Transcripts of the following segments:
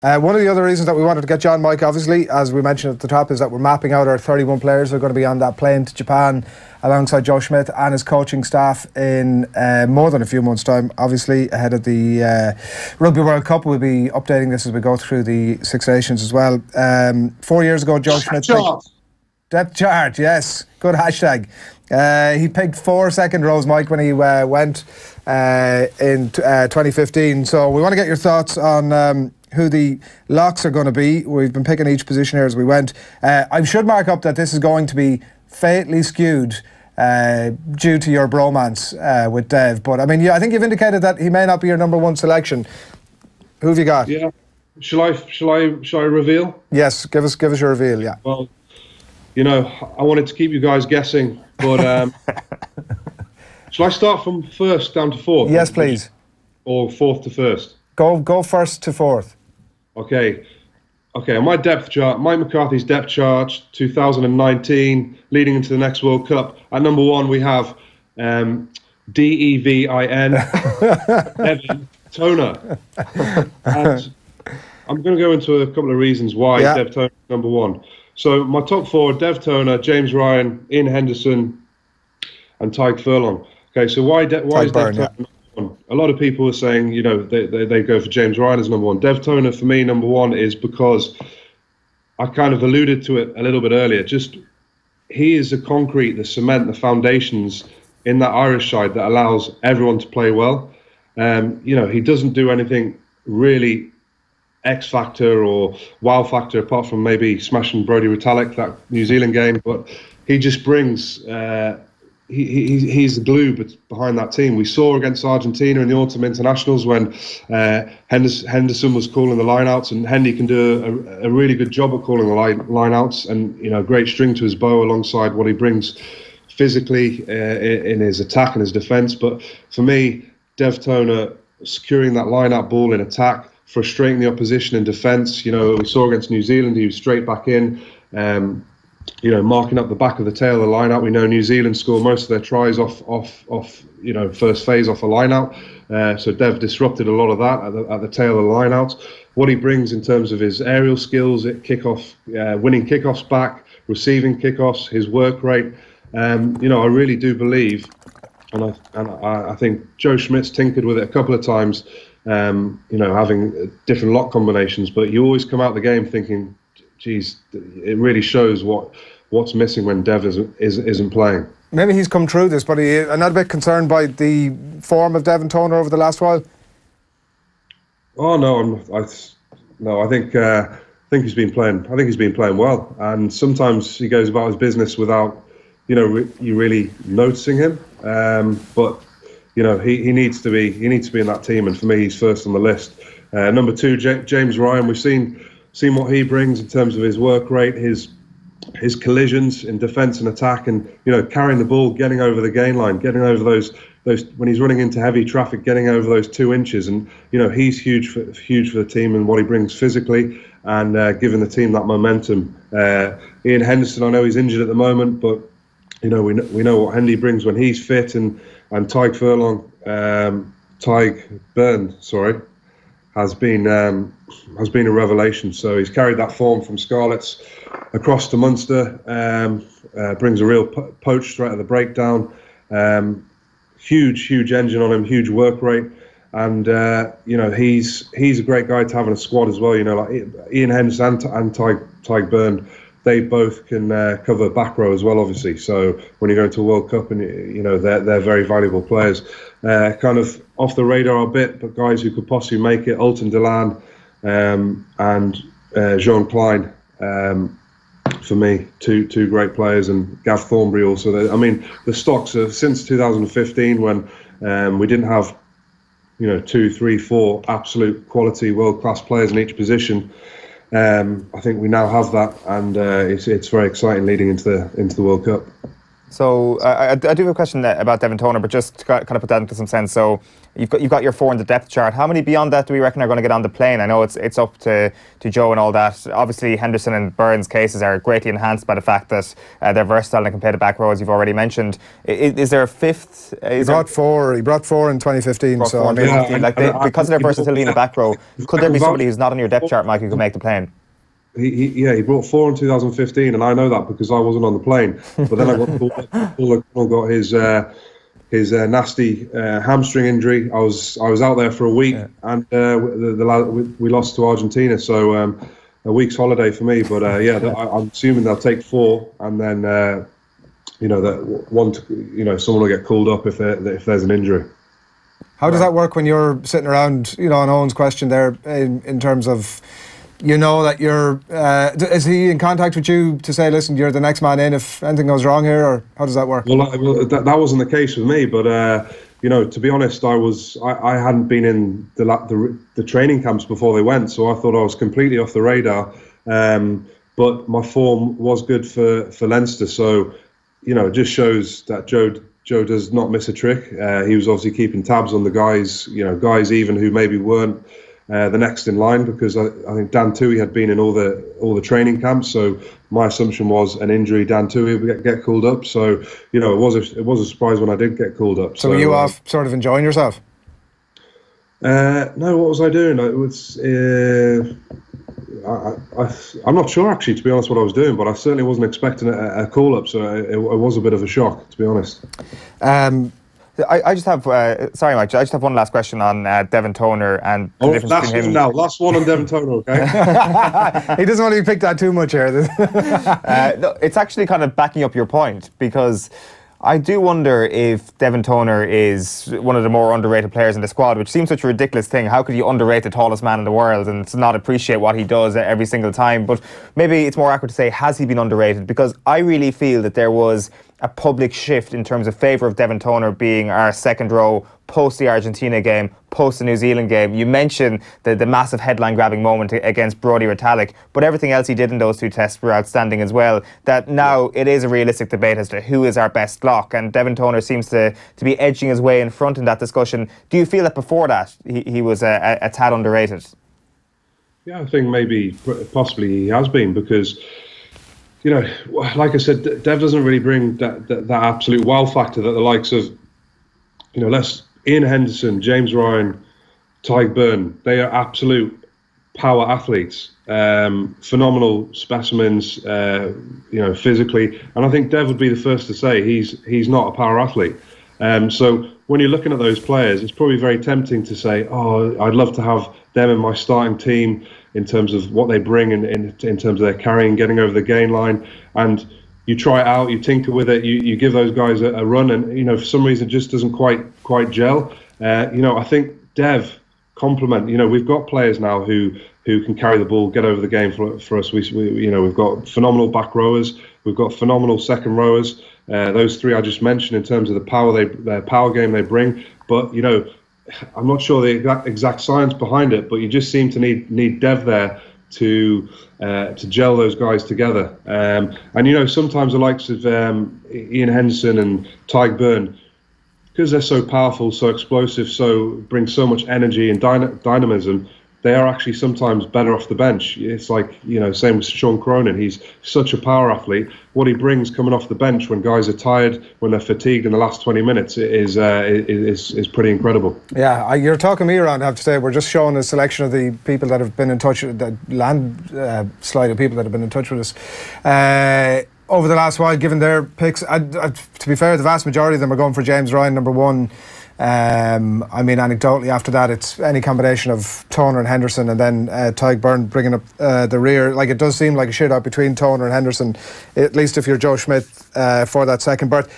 One of the other reasons that we wanted to get you on, Mike, obviously, as we mentioned at the top, is that we're mapping out our 31 players who are going to be on that plane to Japan alongside Joe Schmidt and his coaching staff in more than a few months' time, obviously, ahead of the Rugby World Cup. We'll be updating this as we go through the Six Nations as well. 4 years ago, Joe Schmidt... Depth chart, yes. Good hashtag. He picked 4 second rows, Mike, when he went in 2015. So we want to get your thoughts on who the locks are going to be. We've been picking each position here as we went. I should mark up that this is going to be fatally skewed due to your bromance with Dev. But I mean, yeah, I think you've indicated that he may not be your number one selection. Who have you got? Yeah. Shall I reveal? Yes, give us your reveal. Yeah. Well, you know, I wanted to keep you guys guessing, but shall I start from first down to fourth? Yes, please. Or fourth to first? Go first to fourth. Okay. On my depth chart, Mike McCarthy's depth chart, 2019, leading into the next World Cup. At number one, we have Devin, Devin Toner. And I'm going to go into a couple of reasons why Dev Toner is number one. So my top four: Dev Toner, James Ryan, Ian Henderson, and Tyg Furlong. Okay, so why is Dev Toner number one? A lot of people are saying, you know, they go for James Ryan as number one. Dev Toner for me, number one, is because I kind of alluded to it a little bit earlier. Just he is the concrete, the cement, the foundations in that Irish side that allows everyone to play well. You know, he doesn't do anything really X factor or wow factor apart from maybe smashing Brodie Retallick that New Zealand game, but he just brings he's the glue behind that team. We saw against Argentina in the autumn internationals when Henderson was calling the lineouts, and Hendy can do a really good job of calling the lineouts, and you know, great string to his bow alongside what he brings physically in his attack and his defence. But for me, Dev Toner securing that line-out ball in attack, frustrating the opposition in defence. You know, we saw against New Zealand, he was straight back in, you know, marking up the back of the tail of the line-out. We know New Zealand score most of their tries off you know, first phase off a line-out. So Dev disrupted a lot of that at the tail of the line-out. What he brings in terms of his aerial skills at kickoff, winning kickoffs back, receiving kickoffs, his work rate. You know, I really do believe, and I think Joe Schmidt's tinkered with it a couple of times, you know, having different lock combinations, but you always come out the game thinking, geez, it really shows what's missing when Dev isn't playing. Maybe he's come through this, but I'm not a bit concerned by the form of Devin Toner over the last while. Oh no, I think he's been playing. I think he's been playing well, and sometimes he goes about his business without, you know, you really noticing him. But you know, he needs to be in that team, and for me, he's first on the list. Number two, James Ryan. We've seen what he brings in terms of his work rate, his collisions in defence and attack, and you know, carrying the ball, getting over the gain line, getting over those when he's running into heavy traffic, getting over those 2 inches, and you know, he's huge for the team and what he brings physically and giving the team that momentum. Ian Henderson, I know he's injured at the moment, but you know, we know what Hendy brings when he's fit, and Tyg Furlong, Tyg Byrne, sorry, has been a revelation. So he's carried that form from Scarlets across to Munster, brings a real poach straight at the breakdown. Huge engine on him, huge work rate, and you know, he's a great guy to have in a squad as well. You know, like Ian Henderson and Tyg Byrne, they both can cover back row as well, obviously. So when you go into a World Cup, and you know, they're very valuable players. Kind of off the radar a bit, but guys who could possibly make it: Alton Delan and Jean Klein. For me, two great players, and Gav Thornbury also. I mean, the stocks are since 2015 when we didn't have, you know, 2, 3, 4 absolute quality world-class players in each position. I think we now have that, and it's very exciting leading into the World Cup. So I do have a question about Devin Toner, but just to kind of put that into some sense. So you've got your 4 in the depth chart. How many beyond that do we reckon are going to get on the plane? I know it's up to Joe and all that. Obviously, Henderson and Burns' cases are greatly enhanced by the fact that they're versatile and can play the back row, as you've already mentioned. Is there a fifth? He brought 4 in 2015. So because of their versatility in the back row, could there be somebody who's not on your depth chart, Mike, who could make the plane? He brought 4 in 2015, and I know that because I wasn't on the plane. But then I got his nasty hamstring injury. I was out there for a week, and we lost to Argentina. So a week's holiday for me. But I'm assuming they'll take 4, and then someone will get called up if there's an injury. How does that work when you're sitting around? On Owen's question there, in terms of. That you're. Is he in contact with you to say, listen, you're the next man in if anything goes wrong here, or how does that work? Well, that wasn't the case with me, but to be honest, I hadn't been in the training camps before they went, so I thought I was completely off the radar. But my form was good for Leinster, so it just shows that Joe does not miss a trick. He was obviously keeping tabs on the guys, guys even who maybe weren't. The next in line, because I think Dan Toohey had been in all the training camps, so my assumption was an injury. Dan Toohey would get called up, so it was a surprise when I did get called up. So were you off, sort of enjoying yourself? No, what was I doing? I'm not sure actually, to be honest, what I was doing, but I certainly wasn't expecting a call up, so it was a bit of a shock, to be honest. I just have, sorry Mike, I just have one last question on Devin Toner and the difference between him. Last one on Devin Toner, okay? He doesn't want to be picked at too much here. No, it's actually kind of backing up your point, because I do wonder if Devin Toner is one of the more underrated players in the squad, which seems such a ridiculous thing. How could you underrate the tallest man in the world and not appreciate what he does every single time? But maybe it's more accurate to say, has he been underrated? Because I really feel that there was a public shift in terms of favour of Devin Toner being our second row post the Argentina game, post the New Zealand game. You mentioned the massive headline-grabbing moment against Brodie Retallick, but everything else he did in those 2 tests were outstanding as well. That now it is a realistic debate as to who is our best lock, and Devin Toner seems to be edging his way in front in that discussion. Do you feel that before that he was a tad underrated? Yeah, I think possibly he has been, because like I said, Dev doesn't really bring that absolute wow factor that the likes of Ian Henderson, James Ryan, Tyg Byrne, they are absolute power athletes, phenomenal specimens, physically. And I think Dev would be the first to say he's not a power athlete. So when you're looking at those players, it's probably very tempting to say, oh, I'd love to have them in my starting team in terms of what they bring in terms of their carrying, getting over the gain line. And you try it out, you tinker with it, you give those guys a run, and for some reason it just doesn't quite gel. I think Dev complement. We've got players now who can carry the ball, get over the game for us. We've got phenomenal back rowers, we've got phenomenal second rowers. Those 3 I just mentioned in terms of their power game they bring. But I'm not sure the exact science behind it, but you just seem to need Dev there to gel those guys together. And sometimes the likes of Ian Henderson and Tyg Byrne, because they're so powerful, so explosive, bring so much energy and dynamism, they are actually sometimes better off the bench. It's like, same with Sean Cronin. He's such a power athlete. What he brings coming off the bench when guys are tired, when they're fatigued in the last 20 minutes is pretty incredible. Yeah, you're talking me around, I have to say. We're just showing a selection of the people that have been in touch, the slide of people that have been in touch with us over the last while, given their picks. To be fair, the vast majority of them are going for James Ryan, number 1. Anecdotally, after that, it's any combination of Toner and Henderson, and then Tyg Byrne bringing up the rear. Like, it does seem like a shootout between Toner and Henderson, at least if you're Joe Schmidt for that second berth.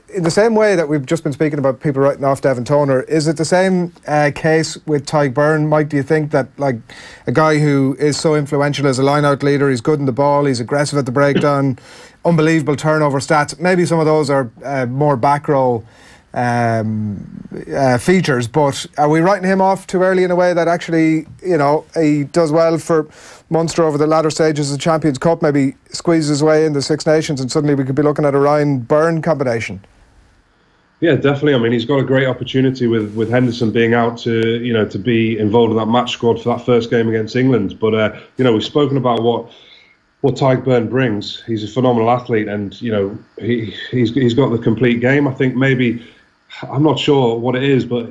In the same way that we've just been speaking about people writing off Devin Toner, is it the same case with Tyg Byrne? Mike, do you think that, like, a guy who is so influential as a line-out leader, he's good in the ball, he's aggressive at the breakdown, unbelievable turnover stats, maybe some of those are more back row features, but are we writing him off too early in a way that actually, you know, he does well for Munster over the latter stages of the Champions Cup, maybe squeezes his way in the Six Nations, and suddenly we could be looking at a Ryan-Byrne combination? Yeah, definitely. I mean, he's got a great opportunity with Henderson being out to, you know, to be involved in that match squad for that first game against England. But you know, we've spoken about what Tadhg Beirne brings. He's a phenomenal athlete, and you know, he's got the complete game. I think maybe, I'm not sure what it is, but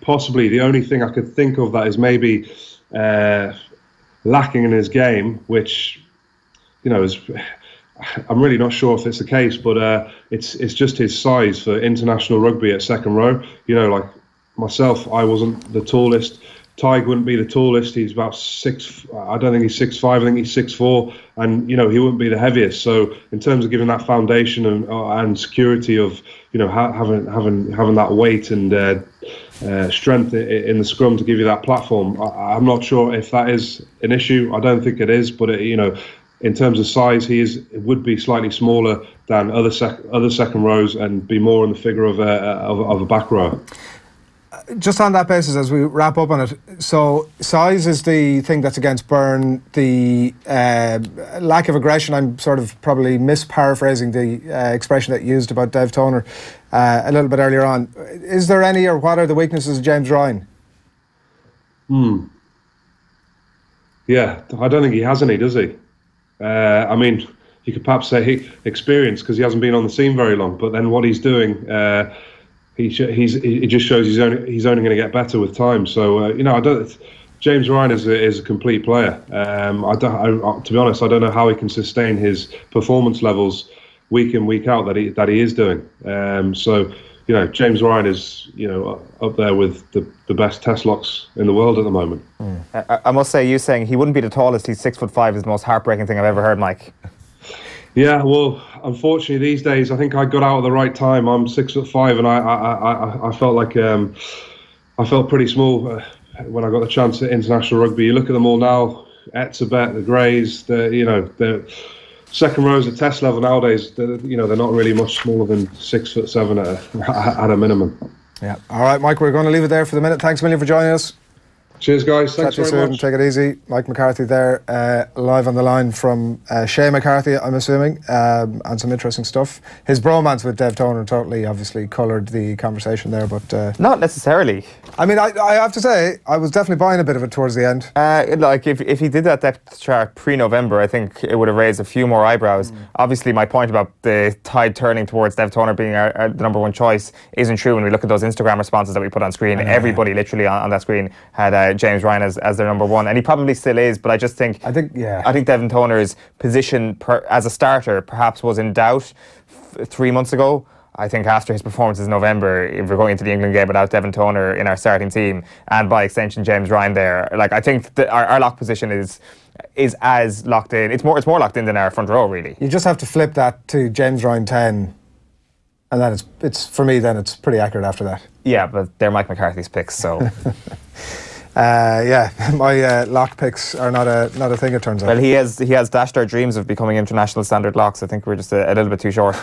possibly the only thing I could think of that is maybe lacking in his game, which, you know, is, I'm really not sure if it's the case, but it's just his size for international rugby at second row. You know, like myself, I wasn't the tallest. Tadhg wouldn't be the tallest. He's about 6. I don't think he's 6'5". I think he's 6'4", and you know, he wouldn't be the heaviest. So in terms of giving that foundation and security of, you know, having that weight and strength in the scrum to give you that platform, I'm not sure if that is an issue. I don't think it is, but you know, in terms of size, would be slightly smaller than other second rows and be more in the figure of a back row. Just on that basis, as we wrap up on it, so size is the thing that's against Byrne. The lack of aggression, I'm sort of probably misparaphrasing the expression that you used about Dev Toner a little bit earlier on. Is there any, or what are the weaknesses of James Ryan? Yeah, I don't think he has any, does he? I mean, you could perhaps say experience, because he hasn't been on the scene very long, but then what he's doing, it just shows he's only going to get better with time. So you know, James Ryan is a complete player. To be honest, I don't know how he can sustain his performance levels week in, week out that he is doing. So you know, James Ryan is, you know, up there with the best test locks in the world at the moment. I must say, you saying he wouldn't be the tallest, he's 6'5", is the most heartbreaking thing I've ever heard, Mike. Yeah, well, unfortunately these days, I think I got out at the right time. I'm 6'5", and I felt like I felt pretty small when I got the chance at international rugby. You look at them all now: Etzebeth, the Greys, the second rows at test level nowadays. You know, they're not really much smaller than 6'7" at a minimum. Yeah. All right, Mike, we're going to leave it there for the minute. Thanks a million for joining us. Cheers, guys. Thanks very much. Take it easy. Mike McCarthy there, live on the line from Shea McCarthy, I'm assuming, and some interesting stuff. His bromance with Dev Toner totally, obviously, coloured the conversation there, but... Not necessarily. I mean, I have to say, I was definitely buying a bit of it towards the end. Like, if he did that depth chart pre-November, I think it would have raised a few more eyebrows. Obviously, my point about the tide turning towards Dev Toner being our number one choice isn't true when we look at those Instagram responses that we put on screen. Everybody literally on that screen had James Ryan as their number one, and he probably still is, but I think Devin Toner's position as a starter perhaps was in doubt 3 months ago. I think after his performances in November, if we're going into the England game without Devin Toner in our starting team, and by extension James Ryan there, like, I think that our lock position is as locked in. It's more locked in than our front row, really. You just have to flip that to James Ryan 10, and then it's for me, then it's pretty accurate after that. Yeah, but they're Mike McCarthy's picks, so... yeah, my lock picks are not a thing, it turns out. Well, he has dashed our dreams of becoming international standard locks. I think we're just a little bit too short.